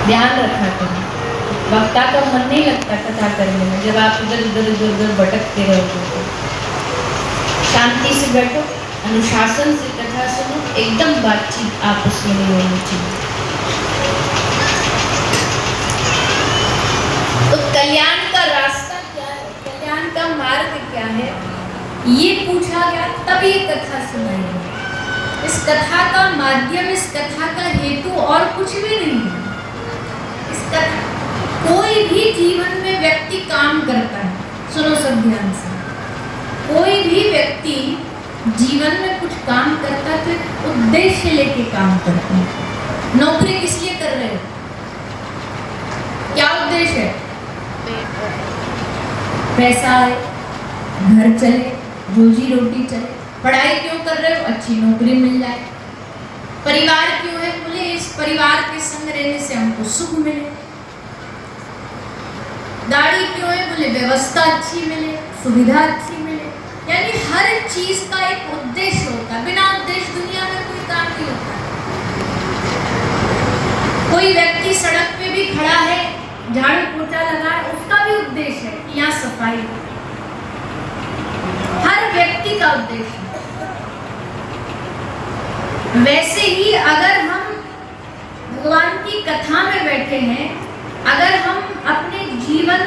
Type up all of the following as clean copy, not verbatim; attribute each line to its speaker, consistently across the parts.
Speaker 1: ध्यान रखा करें। वक्ता का मन नहीं लगता कथा करने में, जब आप इधर उधर इधर उधर भटकते रहोगे तो शांति से बैठो, अनुशासन से कथा सुनो, एकदम बातचीत आपस में नहीं होनी चाहिए। तो कल्याण का रास्ता क्या है, कल्याण का मार्ग क्या है, ये पूछा गया, तब ये कथा सुनाई गई। इस कथा का माध्यम, इस कथा का हेतु और कुछ भी नहीं है। इस कथा, कोई भी जीवन में व्यक्ति काम करता है, सुनो सब ध्यान से, कोई भी व्यक्ति जीवन में कुछ काम करता है तो एक उद्देश्य लेके काम करता है। नौकरी किस लिए कर रहे हो, क्या उद्देश्य है? पैसा आए, घर चले, रोजी रोटी चले। पढ़ाई क्यों कर रहे हो? अच्छी नौकरी मिल जाए। परिवार क्यों है? बोले इस परिवार के संग रहने से हमको सुख मिले। गाड़ी क्यों है? बोले व्यवस्था अच्छी मिले, सुविधा अच्छी मिले। यानी हर चीज का एक उद्देश्य होता है, बिना उद्देश्य दुनिया में कोई काम नहीं होता। कोई व्यक्ति सड़क पे भी खड़ा है, झाड़ू पोछा लगा है, उसका भी उद्देश्य है कि यहाँ सफाई हो। हर व्यक्ति का उद्देश्य। वैसे ही अगर हम भगवान की कथा में बैठे हैं, अगर हम अपने जीवन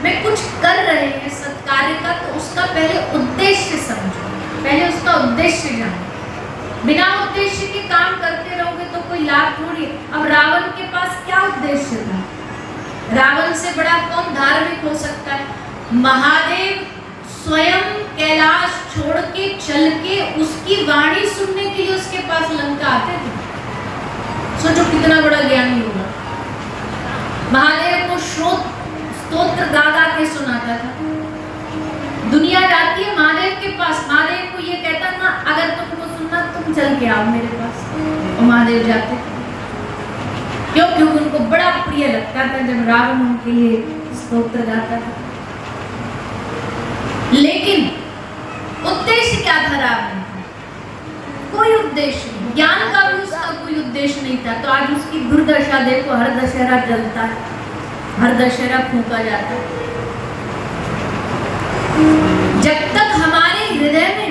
Speaker 1: में कुछ कर रहे हैं सत्कार्य का, तो उसका पहले उद्देश्य समझो, पहले उसका उद्देश्य जानो। बिना उद्देश्य के काम करते रहोगे तो कोई लाभ थोड़ी। अब रावण के पास क्या उद्देश्य था? रावण से बड़ा कौन धार्मिक हो सकता है? महादेव स्वयं कैलाश छोड़ के चल के उसकी वाणी सुनने के लिए उसके पास लंका आते थे। सोचो कितना बड़ा ज्ञानी होगा। महादेव को स्तोत्र गा गा के सुनाता था। दुनिया जाती है महादेव के पास, महादेव को ये कहता ना, अगर तुमको सुनना तुम चल के आओ मेरे पास, और महादेव जाते थे। क्यों? क्योंकि उनको बड़ा प्रिय लगता था जब रावण उनके लिए स्तोत्र गाता था। लेकिन उद्देश्य क्या था रावण का? कोई उद्देश्य नहीं। ज्ञान का भी उसका कोई उद्देश्य नहीं था। तो आज उसकी दुर्दशा देखो, हर दशहरा जलता है, हर दशहरा फूंका जाता है। जब तक हमारे हृदय में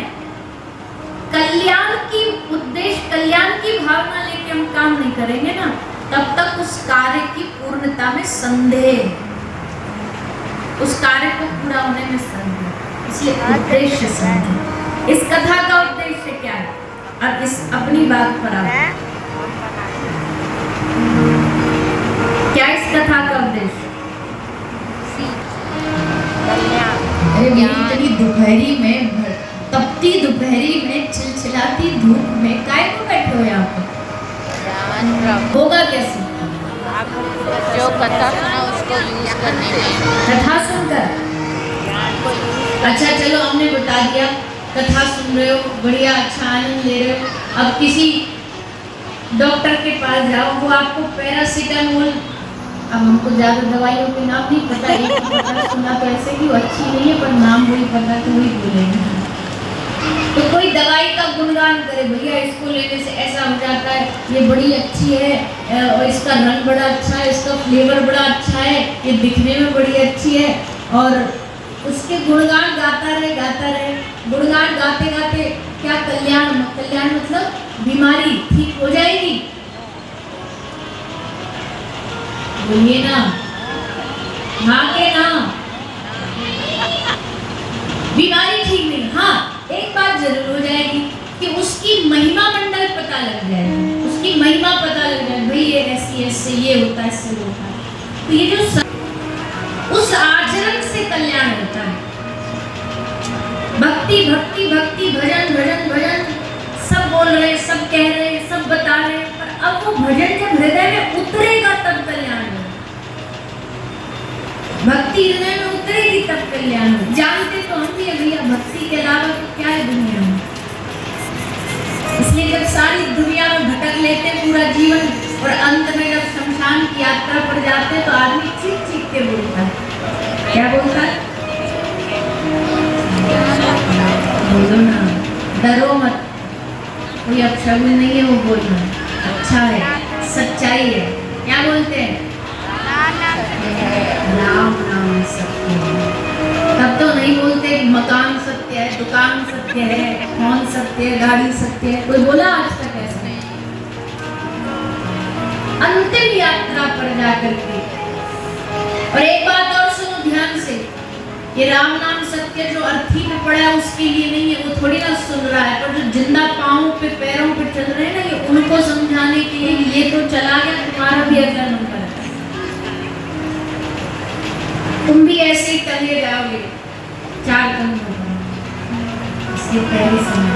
Speaker 1: कल्याण की उद्देश्य, कल्याण की भावना लेके हम काम नहीं करेंगे ना, तब तक उस कार्य की पूर्णता में संदेह, उस कार्य को पूरा होने में संदेह। इसलिए उद्देश्य समझो। इस कथा का उद्देश्य क्या है? अब इस अपनी बात पर आओ, क्या इस कथा का उद्देश्य? अरे इतनी दोपहरी में, तपती दोपहरी में, चिलचिलाती धूप में काय को बैठे हो यहाँ पर? होगा कैसे?
Speaker 2: जो कथा सुना उसको यूज करने में,
Speaker 1: कथा सुनकर। अच्छा चलो, हमने बता दिया, कथा सुन रहे हो, बढ़िया अच्छा आनंद ले रहे हो। अब किसी डॉक्टर के पास जाओ, वो आपको पैरासीटामोल, अब हमको ज्यादा दवाइयों के नाम नहीं पता, एक पता सुना तो ऐसे कि वो अच्छी नहीं है, पर नाम वही पता तो वही बोलेंगे। तो कोई दवाई का गुणगान करे, भैया इसको लेने से ऐसा हो जाता है, ये बड़ी अच्छी है, और इसका रंग बड़ा अच्छा है, इसका फ्लेवर बड़ा अच्छा है, ये दिखने में बड़ी अच्छी है, और उसके गुणगान गाता रहे। गुणगान गाते गाते क्या कल्याण मतलब बीमारी ठीक हो जाएगी? बोलिए ना, हाँ के ना? बीमारी ठीक नहीं। हाँ, एक बात जरूर हो जाएगी कि उसकी महिमा मंडल पता लग जाएगी, उसकी महिमा पता लग जाएगी, भाई ये ऐसी ऐसे ये होता है, इससे होता है। तो ये जो उस आचरण से कल्याण होता है। भक्ति भक्ति भक्ति, भजन भजन भजन, सब बोल रहे, सब कह रहे, सब बता रहे, पर अब वो भजन जब हृदय में उतरेगा तब कल्याण होगा। भक्ति हृदय में उतरेगी तब कल्याण होगा। जानते तो हम भी है भैया, भक्ति के अलावा तो क्या है दुनिया में। इसलिए जब सारी दुनिया में भटक लेते पूरा जीवन, और अंत में जब शमशान की यात्रा पर जाते हैं तो आदमी चीख चीख के बोलता है। क्या बोलता है? बोलो ना, डरो मत, कोई अपशब्द नहीं है वो बोलना, अच्छा है, सच्चाई है। क्या बोलते हैं? राम नाम सत्य है। तब तो नहीं बोलते मकान सत्य है, दुकान सत्य है, फोन सत्य है, गाड़ी सत्य है। कोई बोला आज तक ऐसा? अंतिम यात्रा पर जाकर के। और एक बात और सुनो ध्यान से, ये राम नाम सत्य जो अर्थी में पड़ा है उसके लिए नहीं है, वो थोड़ी ना सुन रहा है, पर जो जिंदा पांवों पे पैरों पे चल रहे हैं ना, ये उनको समझाने के लिए ये तो चला गया, तुम्हारा भी अगला नंबर है। तुम भी ऐसे ही चले जाओगे 4 कदम इसके पहले समय।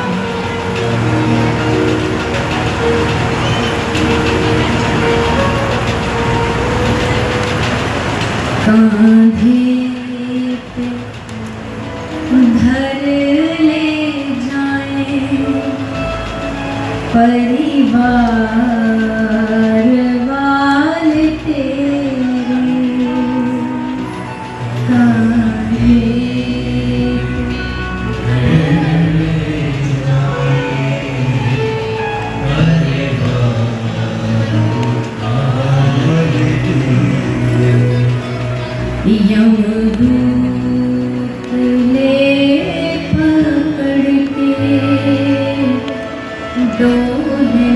Speaker 1: कांधे पे धर ले जाए परिवार वाले तेरे, कांधे यमदूत ले पकड़ के डोले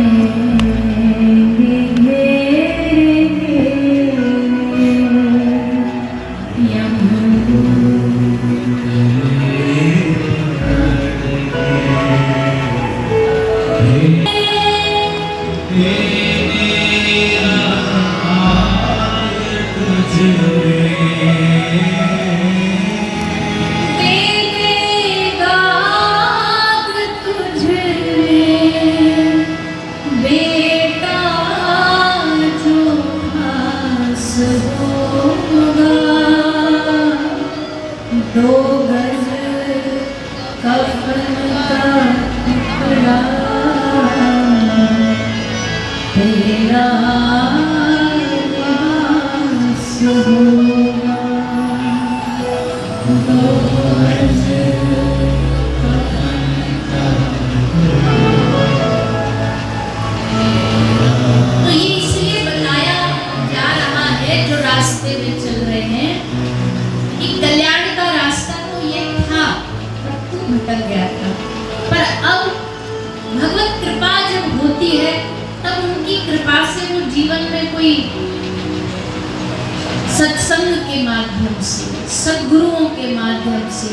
Speaker 1: सत्संग के माध्यम से, सद्गुरुओं के माध्यम से,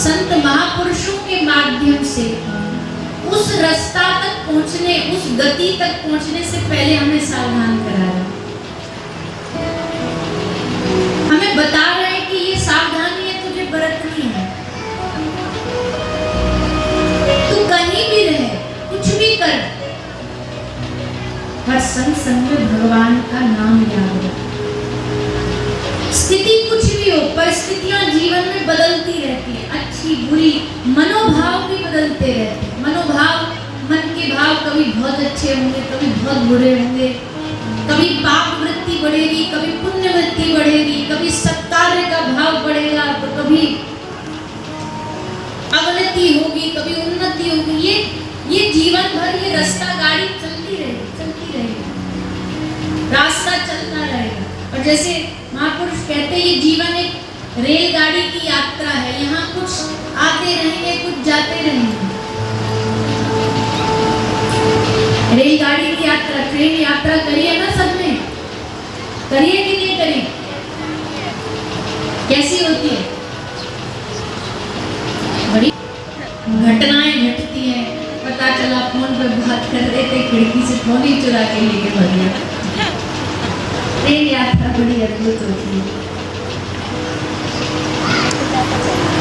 Speaker 1: संत महापुरुषों के माध्यम से उस रास्ता तक पहुंचने, उस गति तक पहुंचने से पहले हमें सावधान कराया। हमें बता रहे हैं कि ये सावधानी है, तुझे बरतनी है। तू कहीं भी रहे, कुछ भी कर, हर संग संग में भगवान का नाम याद रख। स्थिति कुछ भी हो, परिस्थितियां जीवन में बदलती रहती है, अच्छी बुरी, मनोभाव भी बदलते रहते हैं। मनोभाव, मन के भाव कभी बहुत अच्छे होंगे, कभी बहुत बुरे होंगे, कभी पाप वृत्ति बढ़ेगी, कभी पुण्य वृत्ति बढ़ेगी, कभी सत्कार्य का भाव बढ़ेगा, तो कभी अवनति होगी, कभी उन्नति होगी। ये जीवन भर ये रास्ता, गाड़ी चलती रहेगी, रास्ता चलता रहेगा। और जैसे महापुरुष कहते हैं, ये जीवन एक रेलगाड़ी की यात्रा है, यहाँ कुछ आते रहेंगे, कुछ जाते रहेंगे। रेलगाड़ी की यात्रा, ट्रेन यात्रा करिए ना सबने, करिए कि नहीं करिए? कैसी होती है? बड़ी घटनाएं घटती हैं। पता चला फोन पर बात कर रहे थे, खिड़की से फोन ही चुरा के लेके भाग गया। ट्रेन यात्रा बड़ी अद्भुत होती है,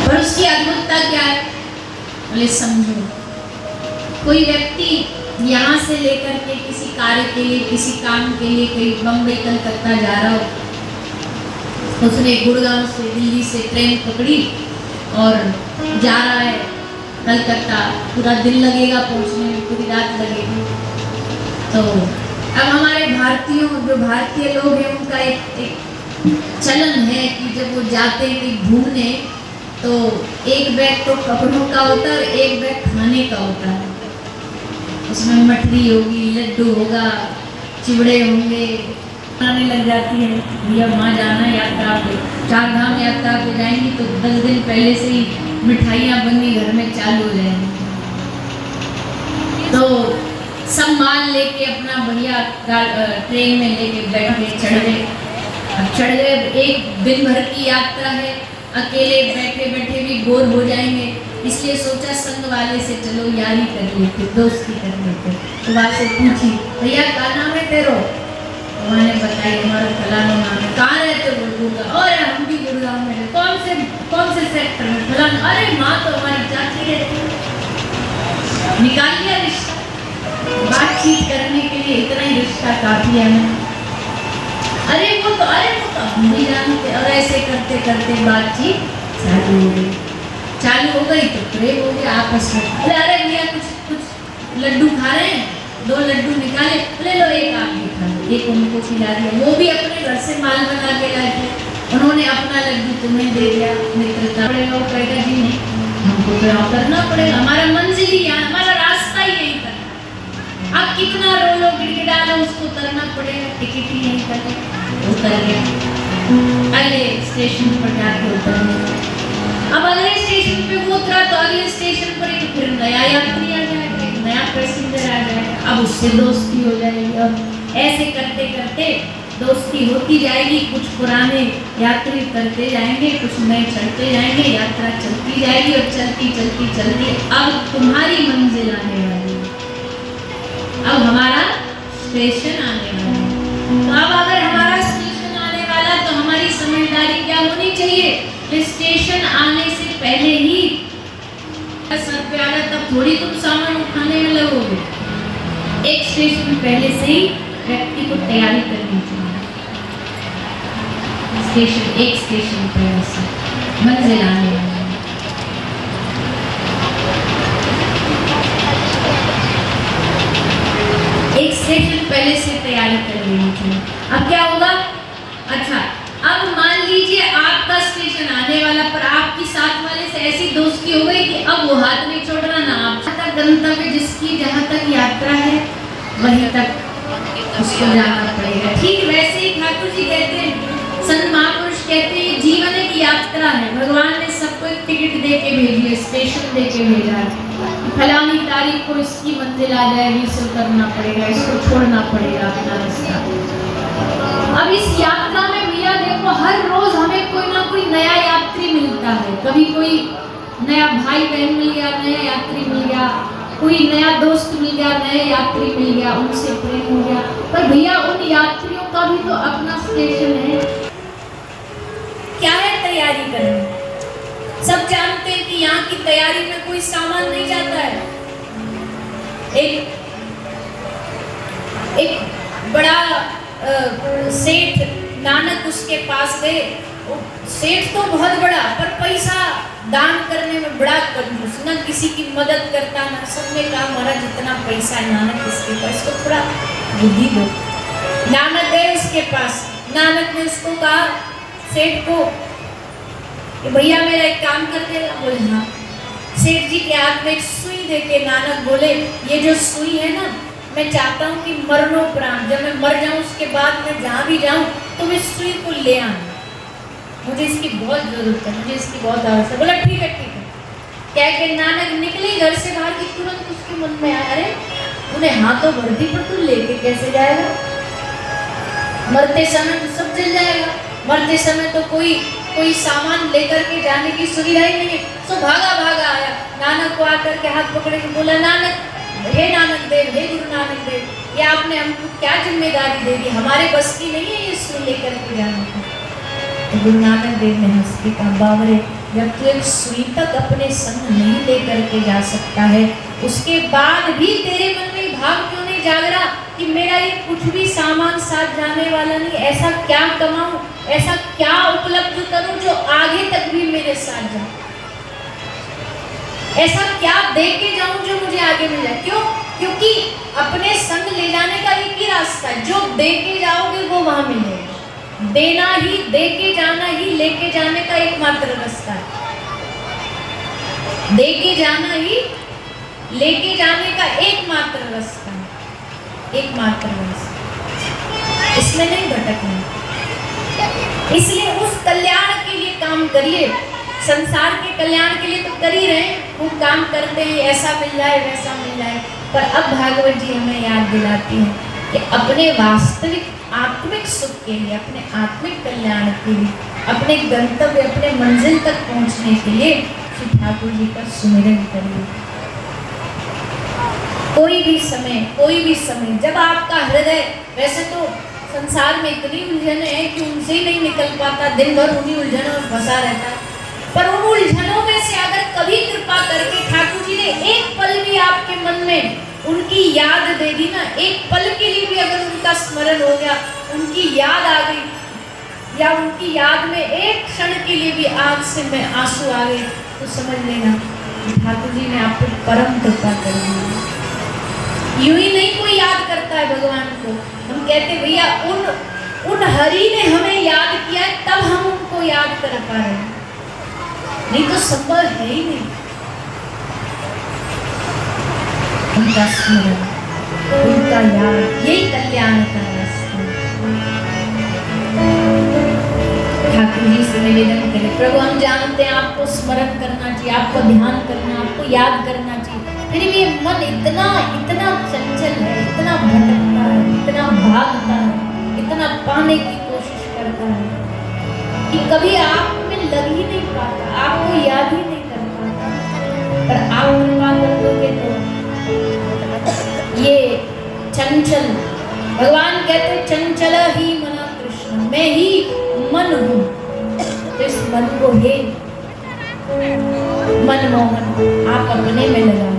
Speaker 1: पर उसकी अद्भुतता क्या है? बोले समझो, कोई व्यक्ति यहाँ से लेकर के किसी कार्य के लिए, किसी काम के लिए कहीं बम्बई कलकत्ता जा रहा हो, उसने गुड़गांव से, दिल्ली से ट्रेन पकड़ी और जा रहा है कलकत्ता। पूरा दिन लगेगा पहुँचने में, पूरी रात लगेगी। तो अब हमारे भारतीयों, जो भारतीय लोग हैं, उनका एक चलन है कि जब वो जाते हैं कहीं घूमने, तो एक बैग तो कपड़ों का होता है और एक बैग खाने का होता है। उसमें मठरी होगी, लड्डू होगा, चिवड़े होंगे, आने लग जाती है भैया वहाँ जाना यात्रा पे, 4 धाम यात्रा पे जाएंगी तो 10 दिन पहले से ही मिठाइयाँ बननी घर में चालू हो जाएंगी। तो सब माल लेके अपना भैया ट्रेन में लेके बैठ गए, चढ़ गए। एक दिन भर की यात्रा है, अकेले बैठे बैठे भी बोर हो जाएंगे, इसलिए सोचा संग वाले से चलो यारी कर लेते, दोस्ती कर लेते। तो वहाँ से पूछी भैया क्या नाम है तेरो? उन्होंने बताई हमारा फलाना नाम है। कहाँ रहते हो? गुड़गांव। और हम भी गुड़गांव में रहते। कौन से सेक्टर में? फलाना। अरे माँ तो हमारी चाची रहती है। निकाल लिया रिश्ता। बातचीत करने के लिए इतना ही रिश्ता काफी है। अरे वो तो हम भी जानते। और ऐसे करते करते बातचीत चालू हो गई तो प्रेम हो गया आपस में। अरे भैया कुछ लड्डू खा रहे हैं? 2 लड्डू निकाले, ले लो एक आप भी खा लो। एक उनको खिला दिया, वो भी अपने घर से माल बना के लाए थे, उन्होंने अपना लड्डू तुम्हें दे दिया। मित्रता पड़ेगा, वो कहेगा जी नहीं हमको तो यहाँ करना पड़ेगा, हमारा मंजिल ही यहाँ, हमारा रास्ता ही यहीं पर। आप कितना रो लो गिड़गिड़ा लो, उसको करना पड़ेगा, टिकट ही नहीं करना। उतर गया, अगले स्टेशन पर जाके उतर गया। अब अगले स्टेशन पे वो उतरा तो अगले स्टेशन पर एक फिर नया यात्री आ जाएगा, एक नया पैसेंजर आ जाएगा, अब उससे दोस्ती हो जाएगी। और ऐसे करते करते दोस्ती होती जाएगी, कुछ पुराने यात्री करते जाएंगे, कुछ नए चढ़ते जाएंगे, यात्रा चलती जाएगी और चलती चलती चलती अब तुम्हारी मंजिल आने वाली है, अब हमारा स्टेशन आने वाला है। तो अब अगर हमारा स्टेशन आने वाला तो हमारी समझदारी क्या होनी चाहिए? स्टेशन आने से पहले ही सर पे आ गया तब थोड़ी तुम सामान उठाने में लगोगे। एक स्टेशन पहले से ही व्यक्ति को तैयारी करनी चाहिए। एक स्टेशन पहले से मंजिल आने वाली है। एक स्टेशन पहले से तैयारी कर लेनी चाहिए। अब क्या होगा? अच्छा, अब मान लीजिए आपका स्टेशन आने वाला, पर आपकी साथ वाले से ऐसी दोस्ती हो गई कि अब वो हाथ नहीं छोड़ रहा ना आप। तक गंतव्य जिसकी जहाँ तक यात्रा है वहीं तक उसको जाना पड़ेगा। ठीक वैसे ही ठाकुर जी कहते हैं, संत महापुरुष कहते हैं, जीवन एक यात्रा है। भगवान ने सबको एक टिकट दे के भेजी है, स्टेशन दे के भेजा है। फलानी तारीख को इसकी मंजिल आ जाएगी, इसको करना पड़ेगा, इसको छोड़ना पड़ेगा अपना रास्ता। अब इस यात्रा में भैया देखो, हर रोज हमें कोई ना कोई नया यात्री मिलता है। कभी कोई नया भाई बहन मिल गया, नया यात्री मिल गया, कोई नया दोस्त मिल गया, नया यात्री मिल गया, उनसे प्रेम हो गया। पर भैया उन यात्रियों का भी तो अपना स्टेशन है। क्या है तैयारी करनी? सब जानते हैं कि यहाँ की तैयारी में कोई सामान नहीं जाता है। एक बड़ा सेठ नानक उसके पास गए। सेठ तो बहुत बड़ा, पर पैसा दान करने में बड़ा कंजूस, ना किसी की मदद करता, ना। सबने कहा महाराज जितना पैसा है नानक इसके पास, इसको थोड़ा बुद्धि दो। नानक गए उसके पास। नानक ने उसको कहा, सेठ को, कि भैया मेरा एक काम कर देगा? बोले हाँ। सेठ जी के हाथ में एक सुई देके नानक बोले, ये जो सुई है ना, मैं चाहता हूँ कि मरणोपरांत जब मैं मर जाऊँ उसके बाद मैं जहाँ भी जाऊँ तो इस सुई को ले आना, मुझे इसकी बहुत जरूरत है, मुझे इसकी बहुत आवश्यकता है। बोला ठीक है ठीक है। कह के नानक निकले घर से बाहर की, तुरंत उसके मन में आया, अरे उन्हें हाथों भर दी पर तू लेके कैसे जाएगा? मरते समय तो सब जल जाएगा, मरते समय तो कोई सामान लेकर के जाने की सुविधा ही नहीं है। तो भागा आया, नानक को आकर के हाथ पकड़े के बोला, नानक, हे नानक देव, हे गुरु नानक देव, ये आपने हमको क्या जिम्मेदारी दे दी? हमारे बस की नहीं है ये सुई लेकर के जाने की। तो गुरु नानक देव ने हंस के कहा, बाबरे, जब तू एक सुई तक अपने संग नहीं लेकर के जा सकता है, उसके बाद भी तेरे मन में भाव क्यों नहीं जाग रहा कि मेरा ये कुछ भी सामान साथ जाने वाला नहीं? ऐसा क्या कमाऊं, ऐसा क्या उपलब्ध करूं जो आगे तक भी मेरे साथ जाए? ऐसा क्या दे के जाऊं जो मुझे आगे मिल जाए? क्यों? क्योंकि अपने संग ले जाने का एक ही रास्ता है, जो दे के जाओगे वो वहां मिलेगा। देना ही, दे के जाना ही लेके जाने का एकमात्र रास्ता है। दे के जाना ही लेके जाने का एकमात्र रास्ता है, एकमात्र रास्ता। इसमें नहीं भटकना। इसलिए उस कल्याण के लिए काम करिए, संसार के कल्याण के लिए तो कर ही रहे हैं, वो काम करते हैं, ऐसा मिल जाए वैसा मिल जाए। पर अब भागवत जी हमें याद दिलाती हैं कि अपने वास्तविक आत्मिक सुख के लिए, अपने आत्मिक कल्याण के लिए, अपने गंतव्य, अपने मंजिल तक पहुंचने के लिए श्री ठाकुर जी का सुमिरन करिए। कोई भी समय जब आपका हृदय, वैसे तो संसार में इतनी उलझन है कि उनसे ही नहीं निकल पाता, दिन भर उन्हीं उलझनों में फंसा रहता है, पर उन उलझनों में से अगर कभी कृपा करके ठाकुर जी ने एक पल भी आपके मन में उनकी याद दे दी ना, एक पल के लिए भी अगर उनका स्मरण हो गया, उनकी याद आ गई, या उनकी याद में एक क्षण के लिए भी आंख से में आंसू आ गए, तो समझ लेना ठाकुर जी ने आप पर परम कृपा कर दी। यूं ही नहीं कोई याद करता है भगवान को, हम कहते भैया उन हरि ने हमें याद किया है तब हम उनको याद कर पा रहे हैं, नहीं तो संभव है ही नहीं। उनका स्मरण, उनका याद, यही कल्याण का रास्ता। ठाकुर जी से निवेदन करें, प्रभु हम जानते हैं आपको स्मरण करना चाहिए, आपको ध्यान करना, आपको याद करना चाहिए, फिर भी ये मन इतना चंचल है, इतना भटकता है, इतना भागता है, इतना पाने की कोशिश करता है कि कभी आप में लग ही नहीं पाता, आपको याद ही नहीं कर पाता। पर आप कृपा कर दोगे तो ये चंचल, भगवान कहते चंचल ही मना कृष्ण, मैं ही मन हूँ, तो इस मन को हे मनमोहन आप अपने में लगा